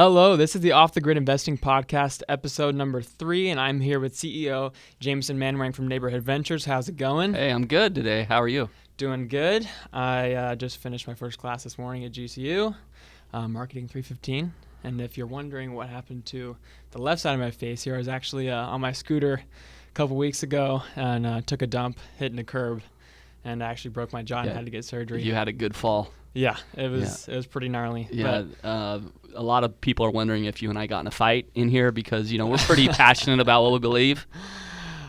Hello, this is the Off the Grid Investing Podcast, episode number 3, and I'm here with CEO Jamison Manwaring from Neighborhood.Ventures. How's it going? Hey, I'm good today. How are you? Doing good. I just finished my first class this morning at GCU, Marketing 315. And if you're wondering what happened to the left side of my face here, I was actually on my scooter a couple weeks ago and took a dump, hitting a curb, and I actually broke my jaw and had to get surgery. You had a good fall. Yeah, it was pretty gnarly. Yeah, a lot of people are wondering if you and I got in a fight in here because, we're pretty passionate about what we believe.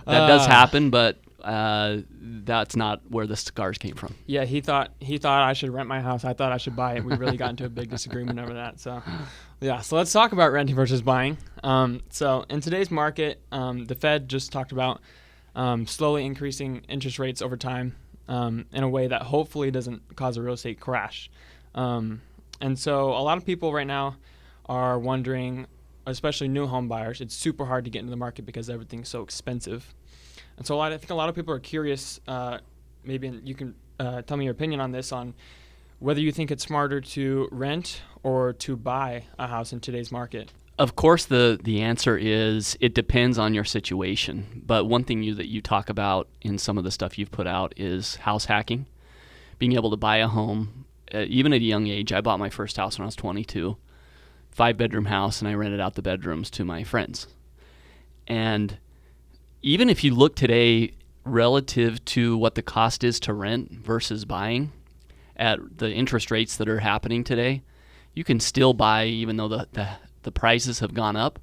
That does happen, but that's not where the scars came from. Yeah, he thought I should rent my house. I thought I should buy it. We really got into a big disagreement over that. So let's talk about renting versus buying. So in today's market, the Fed just talked about slowly increasing interest rates over time in a way that hopefully doesn't cause a real estate crash. And so a lot of people right now are wondering, especially new home buyers, it's super hard to get into the market because everything's so expensive. And so I think a lot of people are curious, maybe you can tell me your opinion on this, on whether you think it's smarter to rent or to buy a house in today's market. Of course, the answer is it depends on your situation. But one thing that you talk about in some of the stuff you've put out is house hacking, being able to buy a home. Even at a young age, I bought my first house when I was 22, 5-bedroom house, and I rented out the bedrooms to my friends. And even if you look today relative to what the cost is to rent versus buying at the interest rates that are happening today, you can still buy even though the prices have gone up,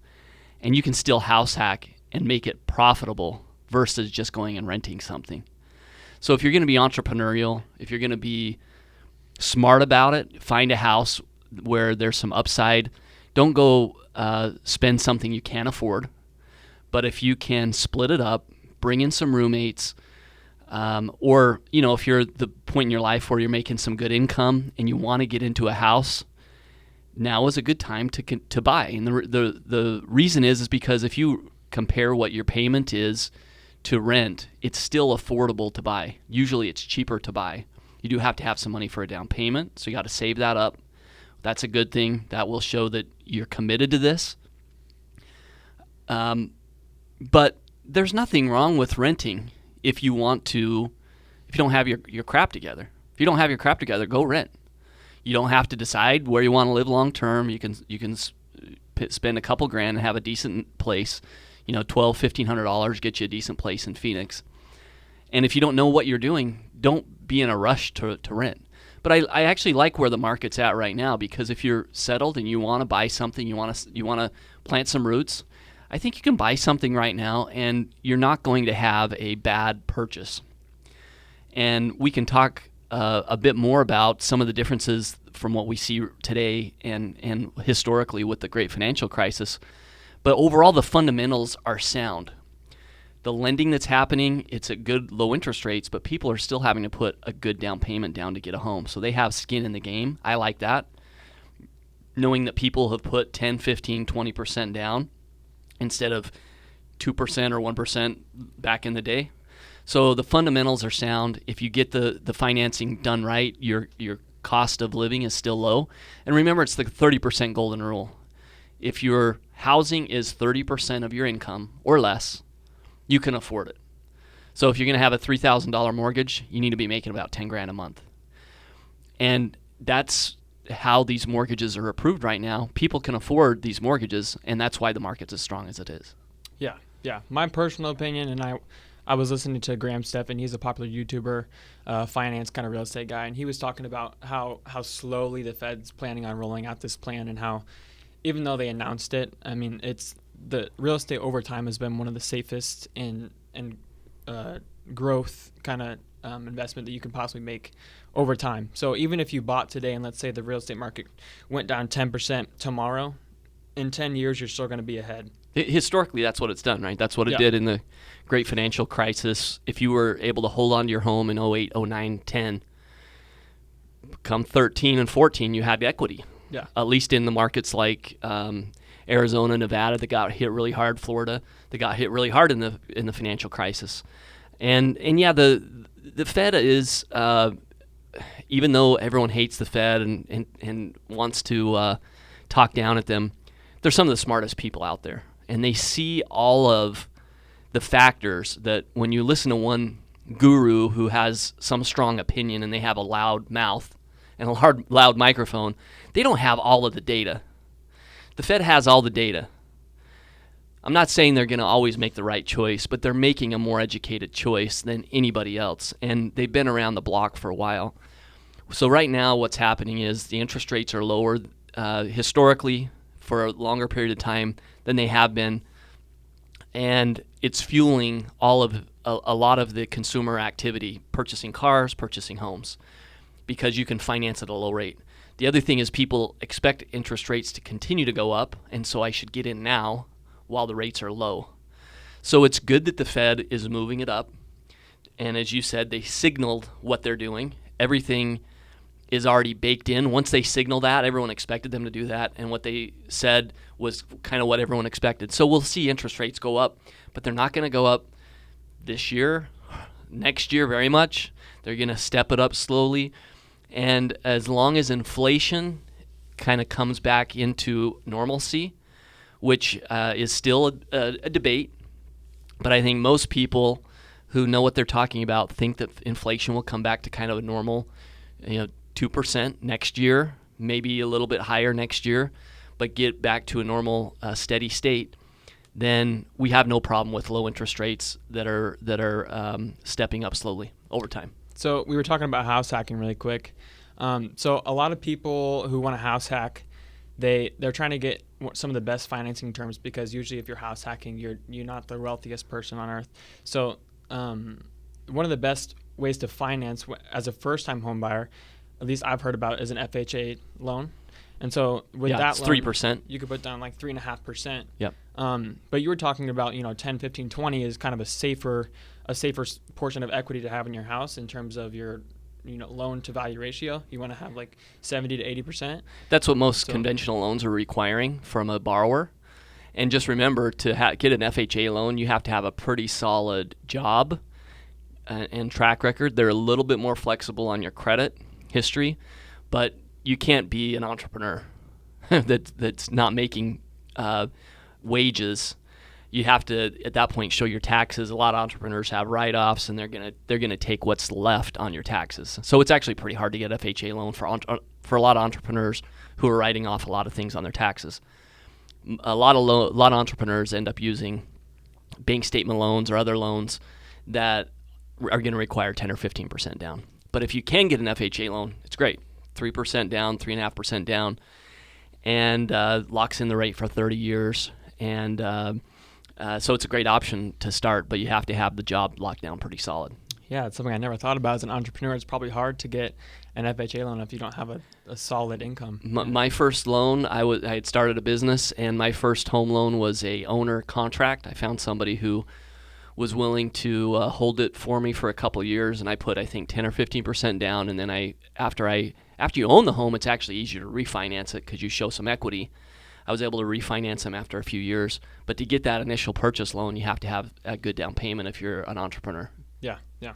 and you can still house hack and make it profitable versus just going and renting something. So if you're going to be entrepreneurial, if you're going to be smart about it, find a house where there's some upside. Don't go spend something you can't afford. But if you can split it up, bring in some roommates, or if you're at the point in your life where you're making some good income and you want to get into a house, now is a good time to buy. And the reason is because if you compare what your payment is to rent, it's still affordable to buy. Usually it's cheaper to buy. You do have to have some money for a down payment, so you got to save that up. That's a good thing. That will show that you're committed to this. But there's nothing wrong with renting if you don't have your crap together. If you don't have your crap together, go rent. You don't have to decide where you want to live long term. You can spend a couple grand and have a decent place. $1,200-$1,500 get you a decent place in Phoenix. And if you don't know what you're doing, don't be in a rush to rent. But I actually like where the market's at right now, because if you're settled and you want to buy something, you want to plant some roots, I think you can buy something right now and you're not going to have a bad purchase. And we can talk a bit more about some of the differences from what we see today and historically with the great financial crisis. But overall, the fundamentals are sound. The lending that's happening, it's at good low interest rates, but people are still having to put a good down payment down to get a home. So they have skin in the game. I like that. Knowing that people have put 10, 15, 20% down instead of 2% or 1% back in the day. So the fundamentals are sound. If you get the financing done right, your cost of living is still low. And remember, it's the 30% golden rule. If your housing is 30% of your income or less, you can afford it. So if you're going to have a $3,000 mortgage, you need to be making about 10 grand a month. And that's how these mortgages are approved right now. People can afford these mortgages, and that's why the market's as strong as it is. Yeah. My personal opinion, and I was listening to Graham Stephan. He's a popular YouTuber, finance kind of real estate guy, and he was talking about how slowly the Fed's planning on rolling out this plan, and how even though they announced it, I mean, it's the real estate over time has been one of the safest and growth kind of investment that you can possibly make over time. So even if you bought today and let's say the real estate market went down 10% tomorrow, in 10 years you're still going to be ahead. Historically, that's what it's done, right? That's what it did in the great financial crisis. If you were able to hold on to your home in 08, 09, 10, come 13 and 14, you had equity. Yeah. At least in the markets like Arizona, Nevada, that got hit really hard, Florida, that got hit really hard in the financial crisis. And the Fed is, even though everyone hates the Fed and wants to talk down at them, they're some of the smartest people out there, and they see all of the factors that when you listen to one guru who has some strong opinion and they have a loud mouth and a loud microphone, they don't have all of the data. The Fed has all the data. I'm not saying they're going to always make the right choice, but they're making a more educated choice than anybody else, and they've been around the block for a while. So right now what's happening is the interest rates are lower historically for a longer period of time than they have been, and it's fueling a lot of the consumer activity, purchasing cars, purchasing homes, because you can finance at a low rate. The other thing is people expect interest rates to continue to go up, and so I should get in now while the rates are low. So it's good that the Fed is moving it up, and as you said, they signaled what they're doing. Everything is already baked in. Once they signal that, everyone expected them to do that, and what they said was kind of what everyone expected. So we'll see interest rates go up, but they're not going to go up this year, next year very much. They're going to step it up slowly, and as long as inflation kind of comes back into normalcy, which is still a debate, but I think most people who know what they're talking about think that inflation will come back to kind of a normal, 2% next year, maybe a little bit higher next year, but get back to a normal steady state, then we have no problem with low interest rates that are stepping up slowly over time. So we were talking about house hacking really quick. So a lot of people who want to house hack, they're trying to get some of the best financing terms, because usually if you're house hacking, you're not the wealthiest person on earth. So one of the best ways to finance as a first-time home buyer, at least I've heard about, is an FHA loan. And so with that it's loan, 3%. You could put down like 3.5%. Yep. But you were talking about 10, 15, 20 is kind of a safer portion of equity to have in your house in terms of your loan to value ratio. You want to have like 70 to 80%. That's what most conventional loans are requiring from a borrower. And just remember, to get an FHA loan, you have to have a pretty solid job and track record. They're a little bit more flexible on your credit history, but you can't be an entrepreneur that's not making wages. You have to, at that point, show your taxes. A lot of entrepreneurs have write-offs, and they're gonna take what's left on your taxes. So it's actually pretty hard to get FHA loan for a lot of entrepreneurs who are writing off a lot of things on their taxes. A lot of entrepreneurs end up using bank statement loans or other loans that are going to require 10 or 15% down. But if you can get an FHA loan, it's great. 3% down, 3.5% down, and locks in the rate for 30 years. And so it's a great option to start, but you have to have the job locked down pretty solid. Yeah, it's something I never thought about as an entrepreneur. It's probably hard to get an FHA loan if you don't have a solid income. My first loan, I had started a business, and my first home loan was a owner contract. I found somebody who was willing to hold it for me for a couple of years, and I put, I think, 10 or 15% down. And then after you own the home, it's actually easier to refinance it because you show some equity. I was able to refinance them after a few years. But to get that initial purchase loan, you have to have a good down payment if you're an entrepreneur. Yeah.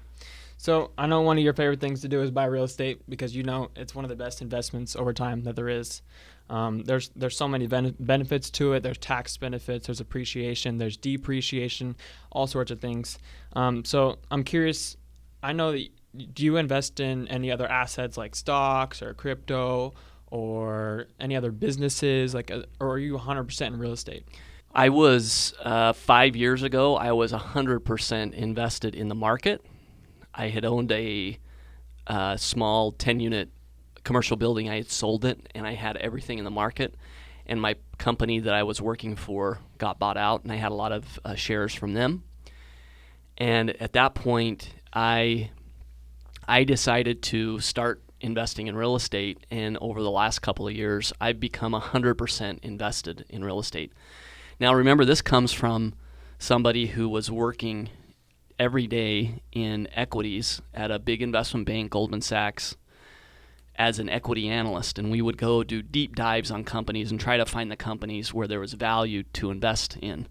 So I know one of your favorite things to do is buy real estate, because it's one of the best investments over time that there is. There's so many benefits to it. There's tax benefits, there's appreciation, there's depreciation, all sorts of things. So I'm curious, I know that, do you invest in any other assets like stocks or crypto or any other businesses, or are you 100% in real estate? I was 5 years ago, I was 100% invested in the market. I had owned a small 10-unit commercial building. I had sold it, and I had everything in the market. And my company that I was working for got bought out, and I had a lot of shares from them. And at that point, I decided to start investing in real estate. And over the last couple of years, I've become 100% invested in real estate. Now, remember, this comes from somebody who was working every day in equities at a big investment bank, Goldman Sachs, as an equity analyst. And we would go do deep dives on companies and try to find the companies where there was value to invest in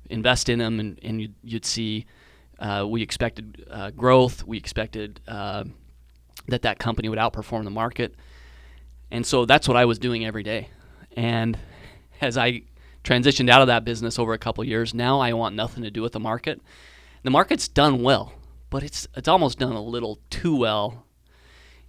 them, and you'd see we expected growth. We expected that company would outperform the market. And so that's what I was doing every day. And as I transitioned out of that business over a couple of years. Now I want nothing to do with the market. The market's done well, but it's almost done a little too well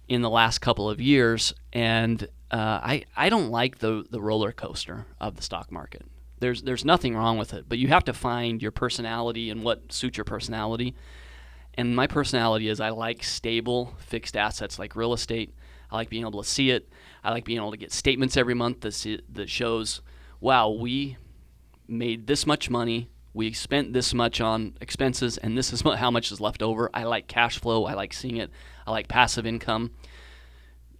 in the last couple of years, and I don't like the roller coaster of the stock market. There's nothing wrong with it, but you have to find your personality and what suits your personality. And my personality is I like stable, fixed assets like real estate. I like being able to see it. I like being able to get statements every month that shows, wow, we made this much money, we spent this much on expenses, and this is how much is left over. I like cash flow. I like seeing it. I like passive income.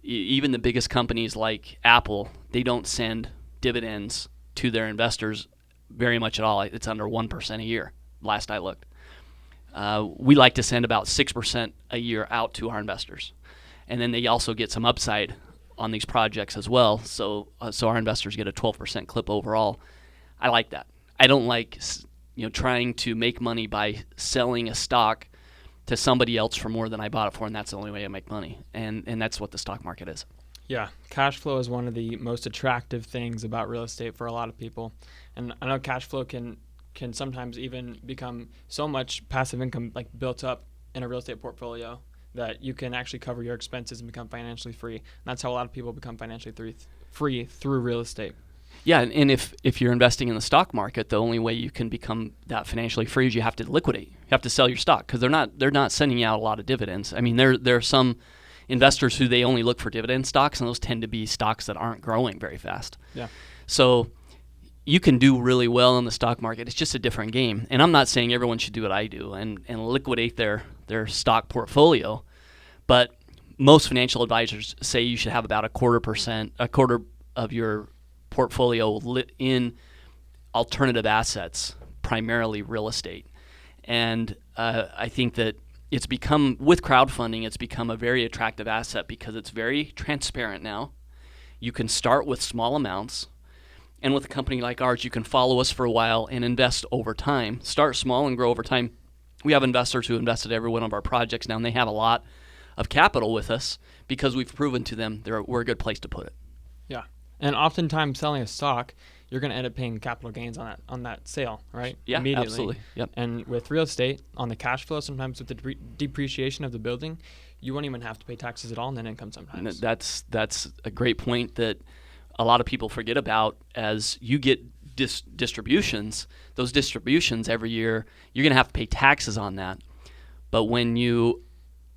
Even the biggest companies like Apple, they don't send dividends to their investors very much at all. It's under 1% a year, last I looked. We like to send about 6% a year out to our investors. And then they also get some upside on these projects as well. So our investors get a 12% clip overall. I like that. I don't like trying to make money by selling a stock to somebody else for more than I bought it for, and that's the only way I make money. And that's what the stock market is. Yeah, cash flow is one of the most attractive things about real estate for a lot of people. And I know cash flow can sometimes even become so much passive income like built up in a real estate portfolio that you can actually cover your expenses and become financially free. And that's how a lot of people become financially free through real estate. Yeah, and if you're investing in the stock market, the only way you can become that financially free is you have to liquidate. You have to sell your stock because they're not sending out a lot of dividends. I mean, there are some investors who they only look for dividend stocks, and those tend to be stocks that aren't growing very fast. Yeah. So you can do really well in the stock market. It's just a different game. And I'm not saying everyone should do what I do and liquidate their stock portfolio, but most financial advisors say you should have about a quarter of your portfolio lit in alternative assets, primarily real estate. And I think that it's become, with crowdfunding, it's become a very attractive asset because it's very transparent now. You can start with small amounts. And with a company like ours, you can follow us for a while and invest over time. Start small and grow over time. We have investors who invested every one of our projects now, and they have a lot of capital with us because we've proven to them we're a good place to put it. Yeah. And oftentimes selling a stock, you're going to end up paying capital gains on that sale, right? Yeah, immediately. Absolutely. Yep. And with real estate, on the cash flow, sometimes with the depreciation of the building, you won't even have to pay taxes at all on that income sometimes. That's a great point that a lot of people forget about. As you get distributions, those distributions every year, you're going to have to pay taxes on that. But when you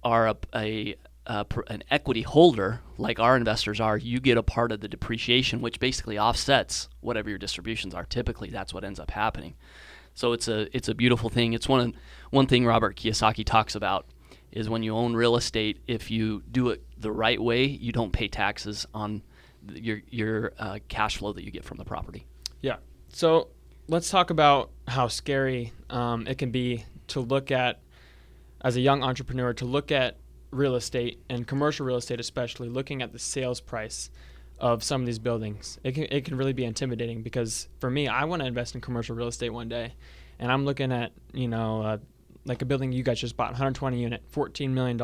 are an equity holder, like our investors are, you get a part of the depreciation, which basically offsets whatever your distributions are. Typically, that's what ends up happening. So it's a beautiful thing. It's one thing Robert Kiyosaki talks about is when you own real estate, if you do it the right way, you don't pay taxes on your cash flow that you get from the property. Yeah. So let's talk about how scary it can be to look at, as a young entrepreneur, to look at real estate and commercial real estate, especially looking at the sales price of some of these buildings. It can really be intimidating because for me, I want to invest in commercial real estate one day, and I'm looking at like a building you guys just bought, 120 unit, $14 million.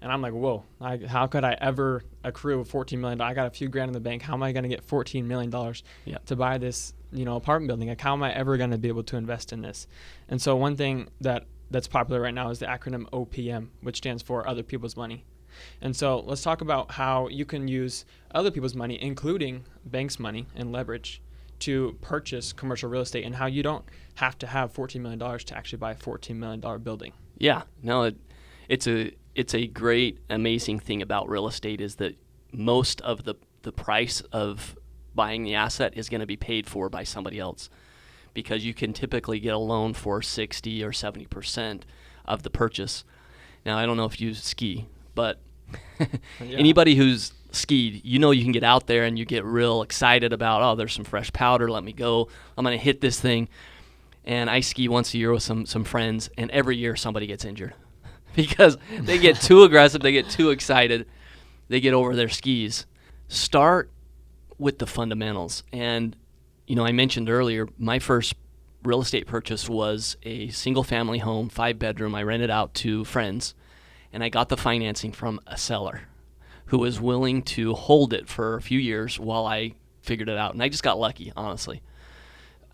And I'm like, whoa, how could I ever accrue $14 million? I got a few grand in the bank. How am I going to get $14 million to buy this apartment building? Like, how am I ever going to be able to invest in this? And so one thing that's popular right now is the acronym OPM, which stands for other people's money. And so let's talk about how you can use other people's money, including banks' money and leverage, to purchase commercial real estate, and how you don't have to have $14 million to actually buy a $14 million building. Yeah, no, it's a great, amazing thing about real estate is that most of the price of buying the asset is going to be paid for by somebody else, because you can typically get a loan for 60 or 70% of the purchase. Now, I don't know if you ski, but anybody who's skied, you can get out there and you get real excited about, oh, there's some fresh powder, let me go, I'm going to hit this thing. And I ski once a year with some friends, and every year somebody gets injured because they get too aggressive, they get too excited, they get over their skis. Start with the fundamentals. And I mentioned earlier, my first real estate purchase was a single-family home, 5-bedroom. I rented out to friends, and I got the financing from a seller who was willing to hold it for a few years while I figured it out. And I just got lucky, honestly.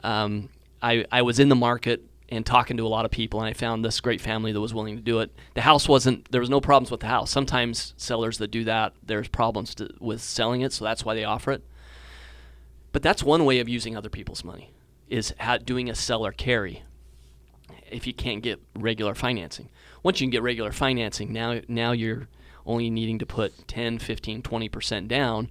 I was in the market and talking to a lot of people, and I found this great family that was willing to do it. The house there was no problems with the house. Sometimes sellers that do that, there's problems with selling it, so that's why they offer it. But that's one way of using other people's money, is doing a seller carry if you can't get regular financing. Once you can get regular financing, now you're only needing to put 10, 15, 20% down,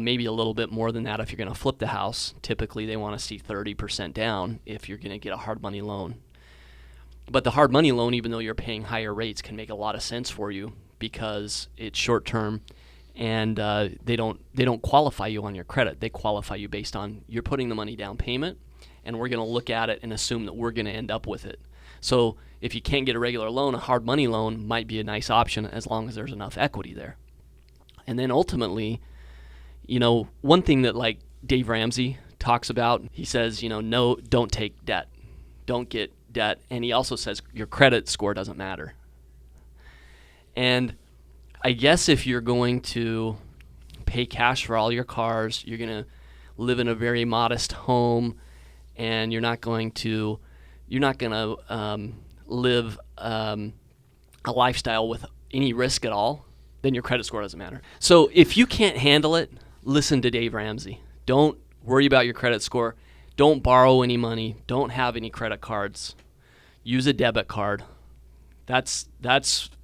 maybe a little bit more than that if you're going to flip the house. Typically, they want to see 30% down if you're going to get a hard money loan. But the hard money loan, even though you're paying higher rates, can make a lot of sense for you because it's short term, and they don't qualify you on your credit. They qualify you based on you're putting the money down payment, and we're going to look at it and assume that we're going to end up with it. So if you can't get a regular loan, a hard money loan might be a nice option as long as there's enough equity there. And then ultimately, one thing that like Dave Ramsey talks about, he says, no, don't take debt. Don't get debt. And he also says your credit score doesn't matter. And I guess if you're going to pay cash for all your cars, you're going to live in a very modest home, and you're not going to live a lifestyle with any risk at all, then your credit score doesn't matter. So if you can't handle it, listen to Dave Ramsey. Don't worry about your credit score. Don't borrow any money. Don't have any credit cards. Use a debit card. That's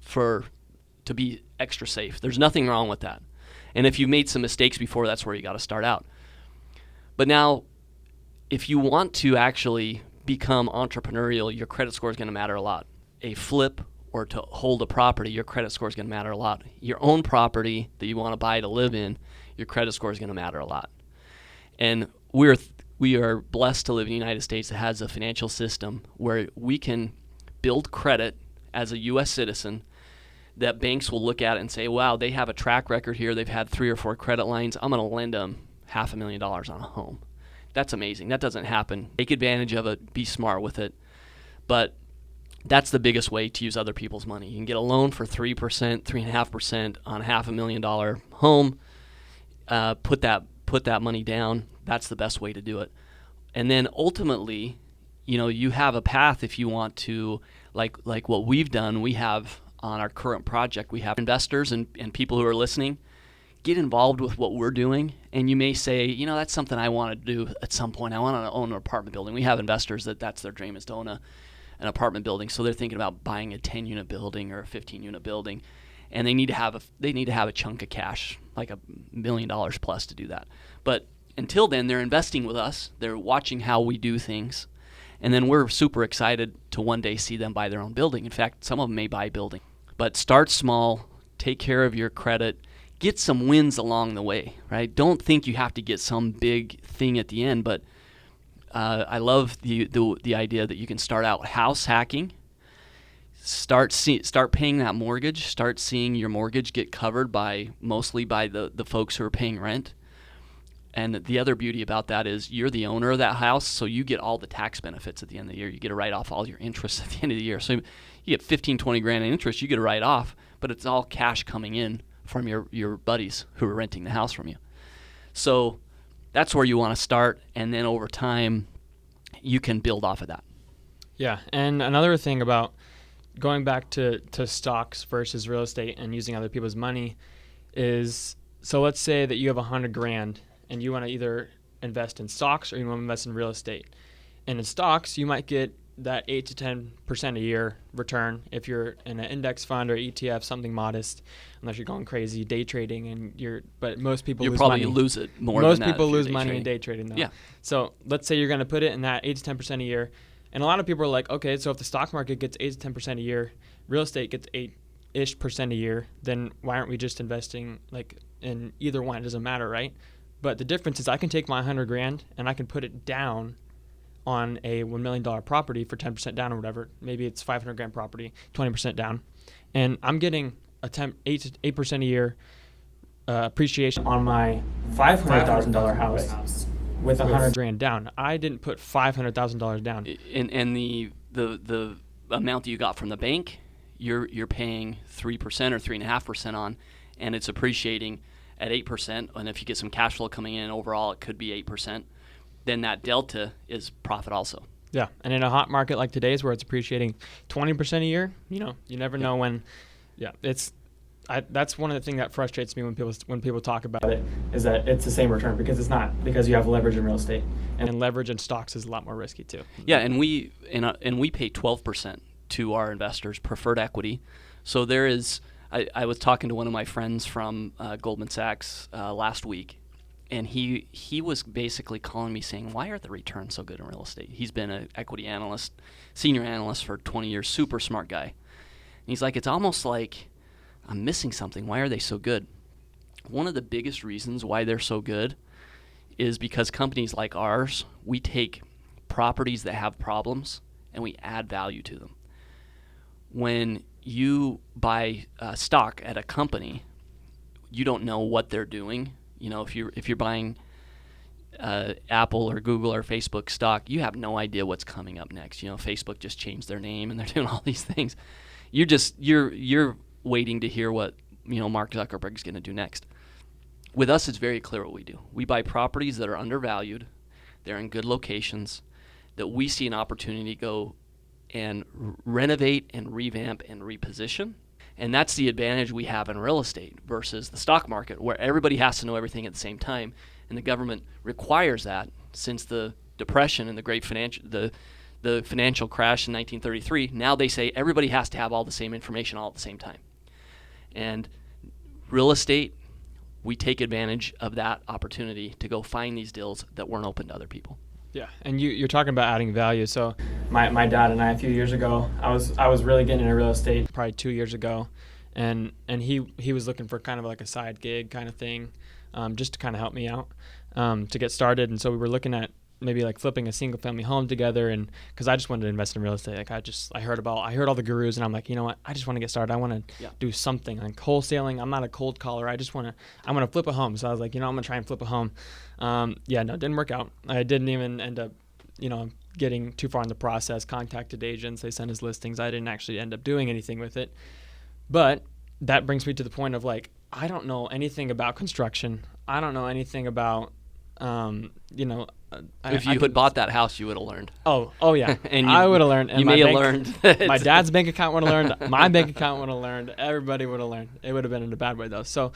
to be extra safe. There's nothing wrong with that. And if you've made some mistakes before, that's where you got to start out. But now, if you want to actually become entrepreneurial, your credit score is going to matter a lot. A flip or to hold a property, your credit score is going to matter a lot. Your own property that you want to buy to live in, your credit score is going to matter a lot. And we are blessed to live in the United States that has a financial system where we can build credit as a U.S. citizen that banks will look at it and say, wow, they have a track record here. They've had 3 or 4 credit lines. I'm going to lend them $500,000 on a home. That's amazing. That doesn't happen. Take advantage of it. Be smart with it. But that's the biggest way to use other people's money. You can get a loan for 3%, 3.5% on a $500,000 home. Put that money down. That's the best way to do it. And then ultimately, you have a path if you want to, like what we've done. We have on our current project, we have investors and people who are listening. Get involved with what we're doing, and you may say, that's something I want to do at some point. I want to own an apartment building. We have investors that's their dream is to own an apartment building, so they're thinking about buying a 10-unit building or a 15-unit building, and they need to have a chunk of cash, like $1 million plus, to do that. But until then, they're investing with us. They're watching how we do things, and then we're super excited to one day see them buy their own building. In fact, some of them may buy a building. But start small, take care of your credit. Get some wins along the way, right? Don't think you have to get some big thing at the end, but I love the idea that you can start out house hacking, start paying that mortgage, start seeing your mortgage get covered mostly by the folks who are paying rent. And the other beauty about that is you're the owner of that house, so you get all the tax benefits at the end of the year. You get to write off all your interest at the end of the year. So you get 15, 20 grand in interest, you get to write off, but it's all cash coming in from your buddies who are renting the house from you. So that's where you want to start, and then over time, you can build off of that. Yeah, and another thing about going back to stocks versus real estate and using other people's money is, so let's say that you have $100,000 and you want to either invest in stocks or you want to invest in real estate. And in stocks, you might get that 8 to 10% a year return if you're in an index fund or ETF, something modest, unless you're going crazy day trading but most people lose money. You'll probably lose it more most than that. Most people lose money in day trading though. Yeah. So let's say you're going to put it in that 8 to 10% a year. And a lot of people are like, okay, so if the stock market gets 8 to 10% a year, real estate gets 8-ish% a year, then why aren't we just investing in either one? It doesn't matter, right? But the difference is I can take my $100,000 and I can put it down on a $1 million property for 10% down or whatever. Maybe it's $500,000 property, 20% down. And I'm getting 8% a year appreciation on my $500,000 house with $100,000 down. I didn't put $500,000 down. And the amount that you got from the bank, you're paying 3% or 3.5% on, and it's appreciating at 8%. And if you get some cash flow coming in, overall it could be 8%. then that delta is profit also. Yeah, and in a hot market like today's where it's appreciating 20% a year, you never know when. Yeah, that's one of the things that frustrates me when people talk about it, is that it's the same return, because it's not, because you have leverage in real estate, and leverage in stocks is a lot more risky too. Yeah, and we pay 12% to our investors, preferred equity. So there is. I was talking to one of my friends from Goldman Sachs last week, and he was basically calling me saying, why are the returns so good in real estate? He's been an equity analyst, senior analyst for 20 years, super smart guy. And he's like, it's almost like I'm missing something. Why are they so good? One of the biggest reasons why they're so good is because companies like ours, we take properties that have problems and we add value to them. When you buy stock at a company, you don't know what they're doing. If you're buying Apple or Google or Facebook stock, you have no idea what's coming up next. Facebook just changed their name and they're doing all these things. You're waiting to hear what Mark Zuckerberg's going to do next. With us, it's very clear what we do. We buy properties that are undervalued, they're in good locations, that we see an opportunity to go and renovate and revamp and reposition. And that's the advantage we have in real estate versus the stock market, where everybody has to know everything at the same time. And the government requires that since the Depression and the great the financial crash in 1933. Now they say everybody has to have all the same information all at the same time. And real estate, we take advantage of that opportunity to go find these deals that weren't open to other people. Yeah, and you're talking about adding value. So my dad and I, a few years ago, I was really getting into real estate probably 2 years ago, and he was looking for kind of like a side gig kind of thing, just to kind of help me out to get started. And so we were looking at maybe like flipping a single family home together, and because I just wanted to invest in real estate. Like I heard all the gurus, and I'm like, you know what, I just want to get started. I want to do something like wholesaling. I'm not a cold caller. I want to flip a home. So I was like, I'm gonna try and flip a home. No, it didn't work out. I didn't even end up getting too far in the process. Contacted agents, they sent us listings. I didn't actually end up doing anything with it. But that brings me to the point of like, I don't know anything about construction. I don't know anything about if you had bought that house, you would have learned. Oh yeah. And I would have learned. And you may have learned. My dad's bank account would have learned. My bank account would have learned. Everybody would have learned. It would have been in a bad way though. So,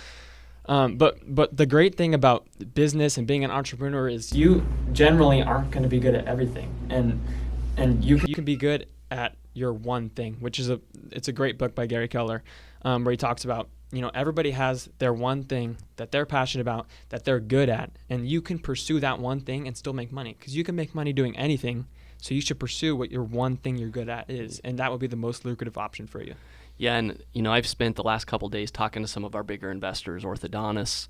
but the great thing about business and being an entrepreneur is you generally aren't going to be good at everything, and you can be good at your one thing, which is it's a great book by Gary Keller, where he talks about everybody has their one thing that they're passionate about, that they're good at, and you can pursue that one thing and still make money, because you can make money doing anything. So you should pursue what your one thing you're good at is, and that will be the most lucrative option for you. Yeah, and I've spent the last couple of days talking to some of our bigger investors, orthodontists,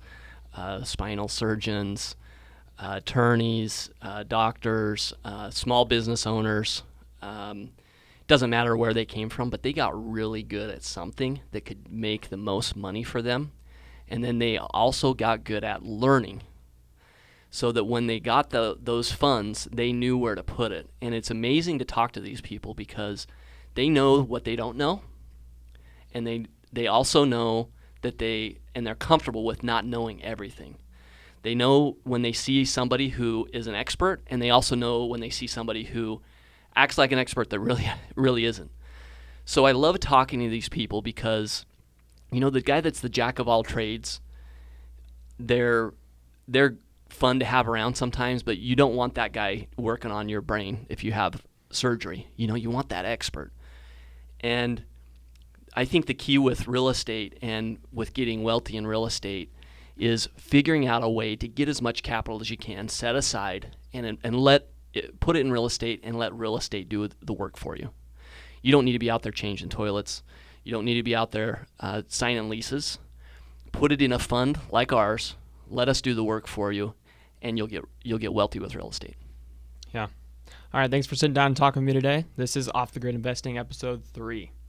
spinal surgeons, attorneys, doctors, small business owners. Doesn't matter where they came from, but they got really good at something that could make the most money for them. And then they also got good at learning, so that when they got those funds, they knew where to put it. And it's amazing to talk to these people because they know what they don't know, and they also know that they're comfortable with not knowing everything. They know when they see somebody who is an expert, and they also know when they see somebody who acts like an expert that really isn't. So I love talking to these people because, the guy that's the jack of all trades, they're fun to have around sometimes, but you don't want that guy working on your brain if you have surgery. You want that expert. And I think the key with real estate and with getting wealthy in real estate is figuring out a way to get as much capital as you can set aside and put it in real estate and let real estate do the work for you. You don't need to be out there changing toilets. You don't need to be out there signing leases. Put it in a fund like ours. Let us do the work for you, and you'll get wealthy with real estate. Yeah. All right. Thanks for sitting down and talking with me today. This is Off the Grid Investing, episode 3.